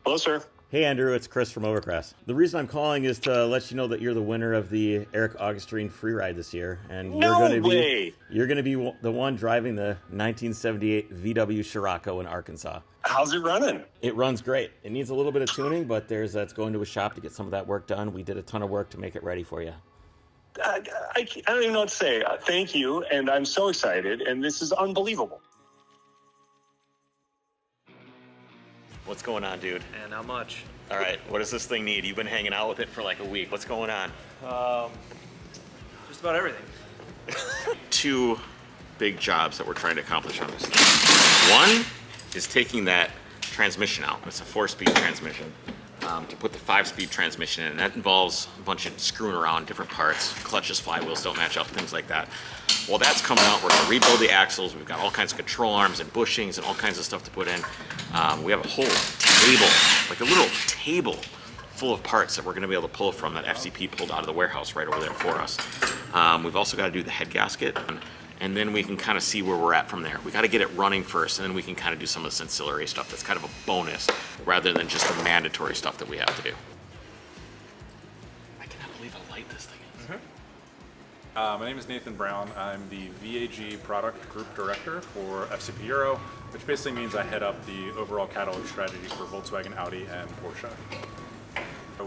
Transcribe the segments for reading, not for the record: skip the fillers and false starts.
Hello, sir. Hey Andrew, it's Chris from Overcrest. The reason I'm calling is to let you know that you're the winner of the Eric Augustyn free ride this year, and you're going to be the one driving the 1978 VW Scirocco in Arkansas. How's it running? It runs great. It needs a little bit of tuning, but it's going to a shop to get some of that work done. We did a ton of work to make it ready for you. I don't even know what to say. Thank you, and I'm so excited, and this is unbelievable. What's going on, dude? And how much? All right, what does this thing need? You've been hanging out with it for like a week. What's going on? Just about everything. Two big jobs that we're trying to accomplish on this thing. One is taking that transmission out. It's a 4-speed transmission. To put the 5-speed transmission in, and that involves a bunch of screwing around different parts. Clutches, flywheels don't match up, things like that. While that's coming out, we're gonna rebuild the axles. We've got all kinds of control arms and bushings and all kinds of stuff to put in. We have a whole table, like a little table full of parts that we're gonna be able to pull from that FCP pulled out of the warehouse right over there for us. We've also gotta do the head gasket, and then we can kind of see where we're at from there. We got to get it running first, and then we can kind of do some of this ancillary stuff that's kind of a bonus rather than just the mandatory stuff that we have to do. I cannot believe how light this thing is. My name is Nathan Brown. I'm the VAG Product Group Director for FCP Euro, which basically means I head up the overall catalog strategy for Volkswagen, Audi, and Porsche.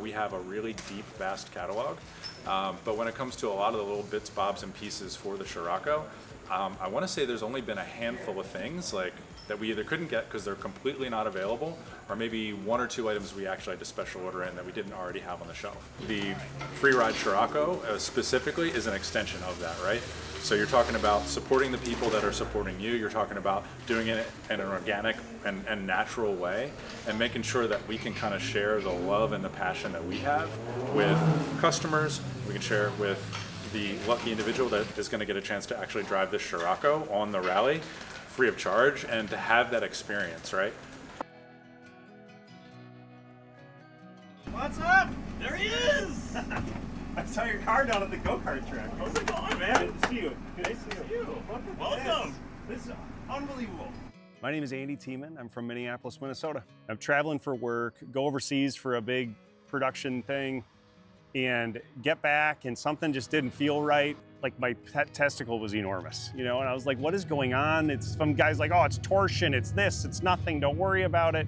We have a really deep, vast catalog, but when it comes to a lot of the little bits, bobs, and pieces for the Scirocco, I want to say there's only been a handful of things like that we either couldn't get because they're completely not available, or maybe 1 or 2 items we actually had to special order in that we didn't already have on the shelf. The free ride Scirocco specifically is an extension of that, right? So you're talking about supporting the people that are supporting you. You're talking about doing it in an organic and natural way, and making sure that we can kind of share the love and the passion that we have with customers. We can share it with the lucky individual that is going to get a chance to actually drive this Scirocco on the rally free of charge, and to have that experience, right? What's up? There he is! I saw your car down at the go-kart track. How's it going, man? Good to see you. Good to see you. Welcome. This is unbelievable. My name is Andy Thieman. I'm from Minneapolis, Minnesota. I'm traveling for work, go overseas for a big production thing, and get back, and something just didn't feel right. Like my pet testicle was enormous, you know, and I was like, what is going on? It's some guys like, oh, it's torsion, it's this, it's nothing, don't worry about it.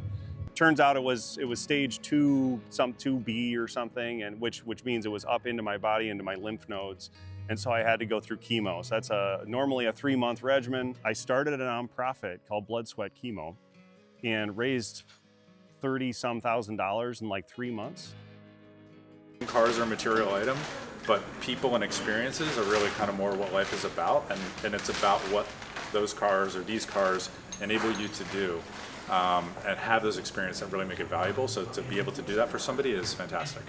Turns out it was stage 2, some 2B or something, and which means it was up into my body, into my lymph nodes. And so I had to go through chemo. So that's normally a 3-month regimen. I started a nonprofit called Blood Sweat Chemo and raised $30-some thousand in like 3 months. Cars are a material item, but people and experiences are really kind of more what life is about, and it's about what those cars or these cars enable you to do, and have those experiences that really make it valuable. So to be able to do that for somebody is fantastic.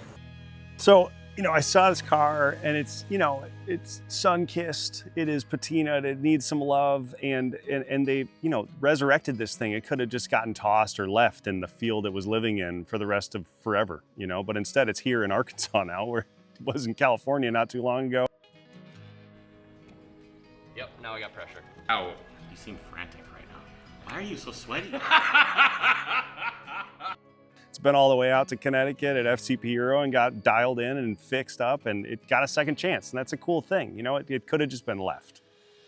So, you know, I saw this car, and it's, you know, it's sun-kissed, it is patinaed, it needs some love, and they, you know, resurrected this thing. It could have just gotten tossed or left in the field it was living in for the rest of forever, you know, but instead it's here in Arkansas now, where it was in California not too long ago. Yep, now I got pressure. Ow, you seem frantic right now. Why are you so sweaty? It's been all the way out to Connecticut at FCP Euro and got dialed in and fixed up, and it got a second chance, and that's a cool thing. You know, it could have just been left,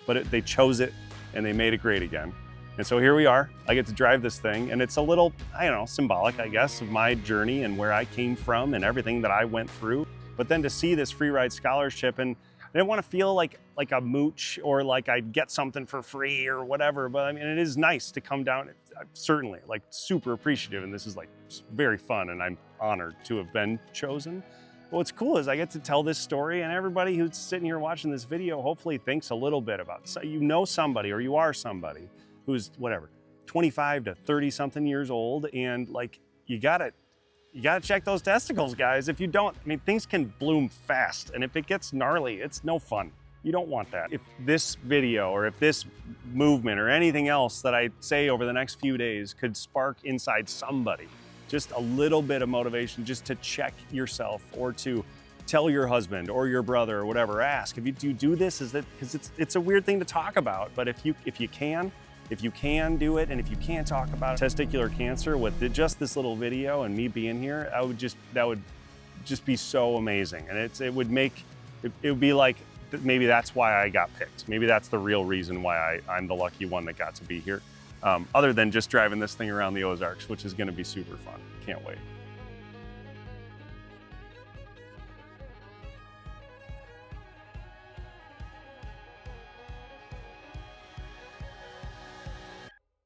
but they chose it and they made it great again. And so here we are. I get to drive this thing, and it's a little, I don't know, symbolic, I guess, of my journey and where I came from and everything that I went through. But then to see this free ride scholarship, and I didn't want to feel like a mooch or like I'd get something for free or whatever, but I mean, it is nice to come down. I'm certainly like super appreciative, and this is like very fun, and I'm honored to have been chosen. But what's cool is I get to tell this story, and everybody who's sitting here watching this video hopefully thinks a little bit about, so you know somebody, or you are somebody who's whatever, 25 to 30 something years old, and like you gotta check those testicles, guys. If you don't, I mean, things can bloom fast, and if it gets gnarly, it's no fun. You don't want that. If this video or if this movement or anything else that I say over the next few days could spark inside somebody just a little bit of motivation, just to check yourself or to tell your husband or your brother or whatever, ask, do you do this? Is that, because it's a weird thing to talk about, but if you can, if you can do it, and if you can talk about testicular cancer with just this little video and me being here, that would just be so amazing. And it would be like, maybe that's why I got picked. Maybe that's the real reason why I'm the lucky one that got to be here. Other than just driving this thing around the Ozarks, which is gonna be super fun. Can't wait.